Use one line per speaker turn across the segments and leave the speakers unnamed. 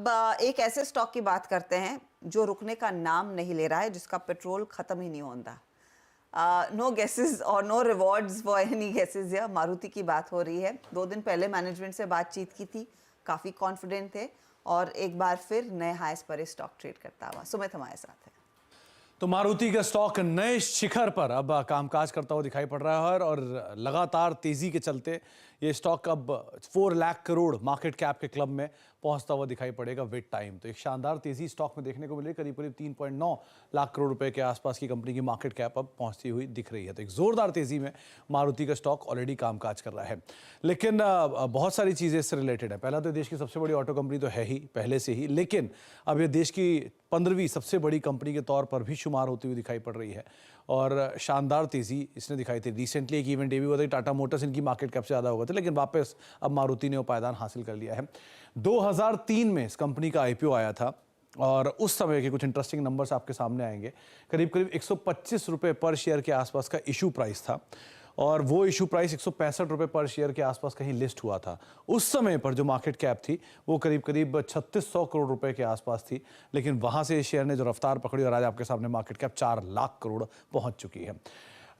अब एक ऐसे स्टॉक की बात करते हैं जो रुकने का नाम नहीं ले रहा है, जिसका पेट्रोल खत्म ही नहीं होता। नो गेसेस और no rewards for any guesses. या मारुति की बात हो रही है। 2 दिन पहले मैनेजमेंट से बातचीत की थी, काफ़ी कॉन्फिडेंट थे और एक बार फिर नए हाईस पर स्टॉक ट्रेड करता हुआ। सुमित हमारे साथ है।
तो मारुति का स्टॉक नए शिखर पर अब कामकाज करता हुआ दिखाई पड़ रहा है और लगातार तेजी के चलते ये स्टॉक अब 4 लाख करोड़ मार्केट कैप के क्लब में पहुंचता हुआ दिखाई पड़ेगा विद टाइम। तो एक शानदार तेजी स्टॉक में देखने को मिली। करीब करीब 3.9 लाख करोड़ रुपए के आसपास की कंपनी की मार्केट कैप अब पहुंचती हुई दिख रही है। तो एक जोरदार तेजी में मारुति का स्टॉक ऑलरेडी कामकाज कर रहा है। लेकिन बहुत सारी चीजें इससे रिलेटेड है। पहला तो देश की सबसे बड़ी ऑटो कंपनी तो है ही पहले से ही, लेकिन अब ये देश की 15वीं सबसे बड़ी कंपनी के तौर पर भी शुमार होती हुई दिखाई पड़ रही है और शानदार तेजी इसने दिखाई थी। रिसेंटली एक इवेंट ये भी हुआ था, टाटा मोटर्स इनकी मार्केट कैप से ज़्यादा हो गए थे, लेकिन वापस अब मारुति ने वो पायदान हासिल कर लिया है। 2003 में इस कंपनी का आईपीओ आया था और उस समय के कुछ इंटरेस्टिंग नंबर्स आपके सामने आएंगे। करीब करीब 125 रुपये पर शेयर के आसपास का इशू प्राइस था और वो इशू प्राइस 165 रुपये पर शेयर के आसपास कहीं लिस्ट हुआ था। उस समय पर जो मार्केट कैप थी वो करीब करीब 3600 करोड़ रुपए के आसपास थी, लेकिन वहां से शेयर ने जो रफ्तार पकड़ी और आज आपके सामने मार्केट कैप 4 लाख करोड़ पहुंच चुकी है।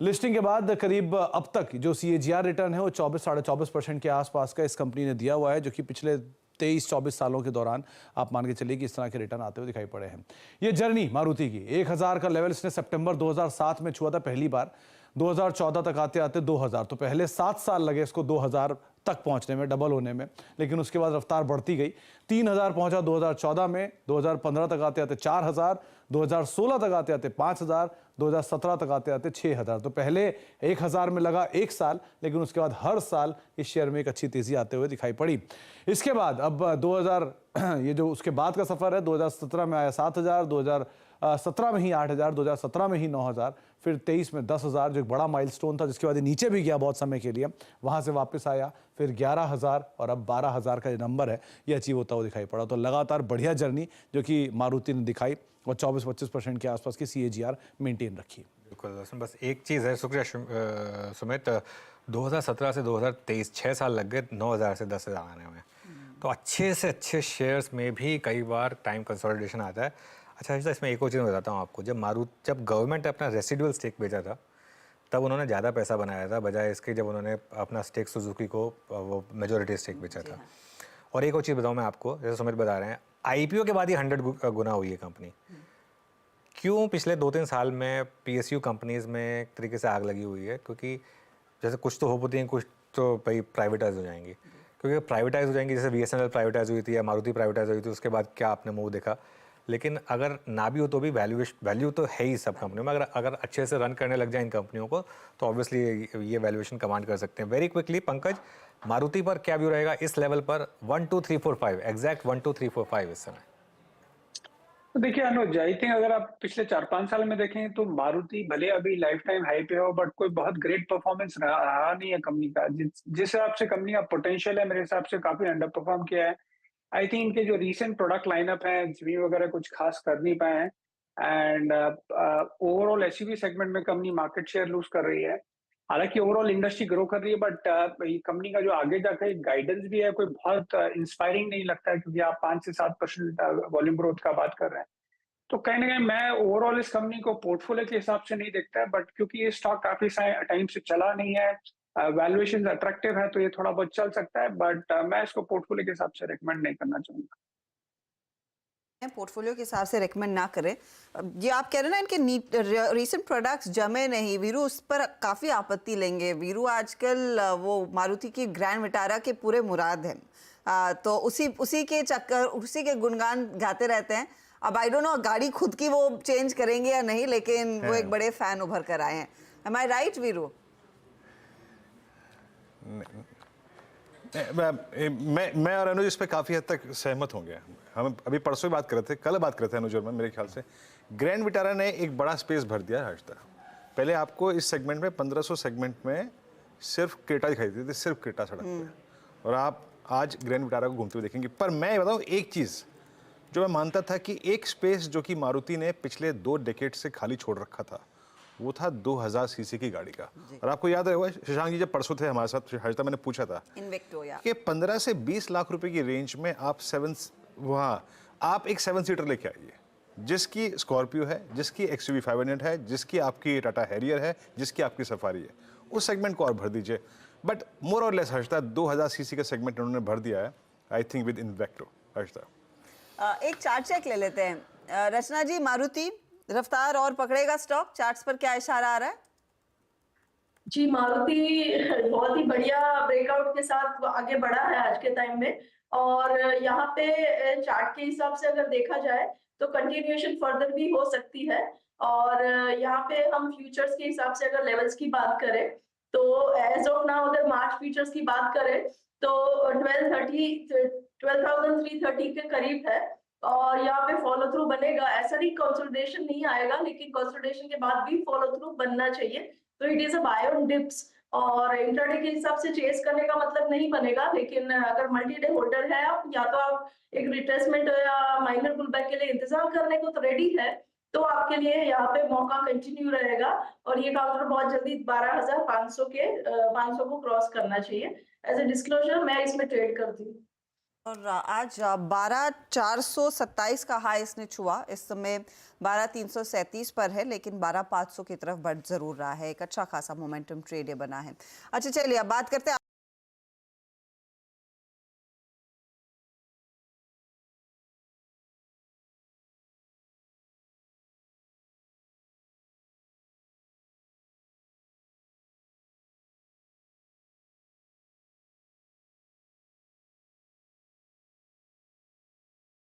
लिस्टिंग के बाद करीब अब तक जो CAGR रिटर्न है वो 24-24% के आसपास का इस कंपनी ने दिया हुआ है, जो कि पिछले 23-24 सालों के दौरान आप मान के चलिए कि इस तरह के रिटर्न आते हुए दिखाई पड़े हैं। ये जर्नी मारुति की 1000 का लेवल इसने सितंबर 2007 में छुआ था पहली बार। 2014 तक आते आते 2000, तो पहले 7 साल लगे इसको 2000 तक पहुंचने में, डबल होने में, लेकिन उसके बाद रफ्तार बढ़ती गई। 3000 पहुंचा 2014 में, 2015 तक आते आते 4000, 2016 तक आते आते 5000, 2017 तक आते आते 6000। तो पहले 1000 में लगा 1 साल, लेकिन उसके बाद हर साल इस शेयर में एक अच्छी तेजी आते हुए दिखाई पड़ी। इसके बाद अब 2000 ये जो उसके बाद का सफर है, 2017 में आया 7000, 2017 में ही 8000, 2017 में ही 9000, फिर 23 में 10,000, जो एक बड़ा माइलस्टोन था, जिसके बाद ये नीचे भी गया बहुत समय के लिए, वहां से वापस आया, फिर 11,000 और अब 12,000 का जो नंबर है ये अचीव होता हुआ दिखाई पड़ा। तो लगातार बढ़िया जर्नी जो कि मारुति ने दिखाई और 24-25% के आसपास की CAGR मेंटेन रखी।
बिल्कुल, बस एक चीज़ है सुमित, 2017 से 2023 6 साल लग गए 9,000 से 10,000 आने में। तो अच्छे से अच्छे शेयर्स में भी कई बार टाइम कंसोलिडेशन आता है। अच्छा, इसमें एक और चीज़ मैं बताता हूँ आपको। जब गवर्नमेंट ने अपना रेसिडुअल स्टेक बेचा था, तब उन्होंने ज़्यादा पैसा बनाया था बजाय इसके जब उन्होंने अपना स्टेक सुजुकी को वो मेजोरिटी स्टेक बेचा था। और एक और चीज़ बताऊँ मैं आपको, जैसे सुमित बता रहे हैं, IPO के बाद ही 100 गुना हुई है कंपनी। क्यों? पिछले 2-3 साल में PSU कंपनीज़ में एक तरीके से आग लगी हुई है, क्योंकि जैसे कुछ तो होती हैं, कुछ तो भाई प्राइवेटाइज हो जाएंगी। क्योंकि प्राइवेटाइज हो जाएंगी, जैसे VSNL प्राइवेटाइज हुई थी या मारुति प्राइवेटाइज हुई थी, उसके बाद क्या आपने मुंह देखा। लेकिन अगर ना भी हो तो भी वैल्यू तो है ही सब कंपनियों में। अगर अच्छे से रन करने लग जाए इन कंपनियों को, तो ऑब्वियसली ये वैल्यूएशन कमांड कर सकते हैं। वेरी क्विकली पंकज, मारुति पर क्या व्यू रहेगा इस लेवल पर? 1 2 3 4 5 एग्जैक्ट 1 2 3 4 5 इस समय।
तो देखिए अनुज, आई थिंक अगर आप पिछले 4-5 साल में देखें तो मारुति भले अभी लाइफ टाइम हाई पे हो, बट कोई बहुत ग्रेट परफॉर्मेंस रहा नहीं है कंपनी का। जिस हिसाब से कंपनी का पोटेंशियल है, मेरे हिसाब से काफी अंडर परफॉर्म किया है। आई थिंक इनके जो रीसेंट प्रोडक्ट लाइनअप है, जीवी वगैरह कुछ खास कर नहीं पाए हैं। एंड ओवरऑल एसयूवी सेगमेंट में कंपनी मार्केट शेयर लूज कर रही है। हालांकि ओवरऑल इंडस्ट्री ग्रो कर रही है, बट कंपनी का जो आगे जाकर गाइडेंस भी है, कोई बहुत इंस्पायरिंग नहीं लगता है, क्योंकि आप 5 से 7% वॉल्यूम ग्रोथ का बात कर रहे हैं। तो कहीं ना कहीं मैं ओवरऑल इस कंपनी को पोर्टफोलियो के हिसाब से नहीं देखता है, बट क्योंकि ये स्टॉक काफी टाइम से चला नहीं है, वैल्यूएशन अट्रैक्टिव है, तो ये थोड़ा बहुत चल सकता है, बट मैं इसको पोर्टफोलियो के हिसाब से रेकमेंड नहीं करना चाहूंगा।
पोर्टफोलियो के हिसाब से रेकमेंड ना करें। ये आप कह रहे हैं ना, इनके रीसेंट प्रोडक्ट्स जमे नहीं, वीरू उस पर काफ़ी आपत्ति लेंगे। वीरू आजकल वो मारुति की ग्रैंड विटारा के पूरे मुराद हैं, तो उसी के चक्कर, उसी के गुणगान गाते रहते हैं। अब आई डोंट नो गाड़ी खुद की वो चेंज करेंगे या नहीं, लेकिन वो एक बड़े फैन उभर कर आए हैं। एम आई राइट वीरू?
मैं और अनुज इस पे काफ़ी हद तक सहमत होंगे। हम अभी परसों ही बात कर रहे थे, कल बात कर रहे थे अनुज और मैं, मेरे ख्याल से ग्रैंड विटारा ने एक बड़ा स्पेस भर दिया है आज तक। पहले आपको इस सेगमेंट में 1500 सेगमेंट में सिर्फ क्रेटा दिखाई देती थी, सिर्फ क्रेटा सड़क पे, और आप आज ग्रैंड विटारा को घूमते हुए देखेंगे। पर मैं बताऊँ एक चीज़ जो मैं मानता था कि एक स्पेस जो कि मारुति ने पिछले 2 डेकेड से खाली छोड़ रखा था, वो था 2000 सीसी की गाड़ी का। और आपको याद होगा शशांक जी जब परसों थे हमारे साथ, हर्षिता, मैंने पूछा था कि 15 से 20 लाख रुपए की रेंज में आप वहाँ आप एक 7 सीटर लेके आइए जिसकी स्कॉर्पियो है, जिसकी XUV 500 है, जिसकी आपकी टाटा हैरियर है, जिसकी आपकी सफारी है, उस सेगमेंट को और भर दीजिए। बट मोर और लेस हर्षदा 2000 सीसी का सेगमेंट उन्होंने भर दिया है, आई थिंक विद इन्वेक्टो। हर्षदा
एक चार्ट चेक ले लेते हैं। रचना जी, मारुति रफ्तार और पकड़ेगा स्टॉक, चार्ट्स पर क्या इशारा आ रहा है?
जी, मारुति बहुत ही बढ़िया ब्रेकआउट के साथ आगे बढ़ा है आज के टाइम में, और यहाँ पे चार्ट के हिसाब से अगर देखा जाए तो कंटिन्यूएशन फर्दर भी हो सकती है। और यहाँ पे हम फ्यूचर्स के हिसाब से अगर लेवल्स की बात करें तो एज ऑफ नाउ अगर मार्च फ्यूचर्स की बात करें तो 12,330 के करीब है, और यहाँ पे फॉलो थ्रू बनेगा। ऐसा नहीं कंसोलिडेशन नहीं आएगा, लेकिन कंसोलिडेशन के बाद भी फॉलो थ्रू बनना चाहिए। तो it is a buy on dips, और इंट्राडे के हिसाब से चेस करने का मतलब नहीं बनेगा। लेकिन अगर मल्टी डे होल्डर है आप, या तो आप एक रिट्रेसमेंट या माइनर पुल बैक के लिए इंतजार करने को तो रेडी है, तो आपके लिए यहाँ पे मौका कंटिन्यू रहेगा, और ये काउंटर बहुत जल्दी 12,500 को क्रॉस करना चाहिए। एज ए डिस्क्लोजर मैं इसमें ट्रेड करती हूँ।
और आज 12,427 का हाई इसने छुआ, इस समय 12,337 पर है, लेकिन 12,500 की तरफ बढ़ जरूर रहा है। एक अच्छा खासा मोमेंटम ट्रेड ये बना है। अच्छा चलिए अब बात करते हैं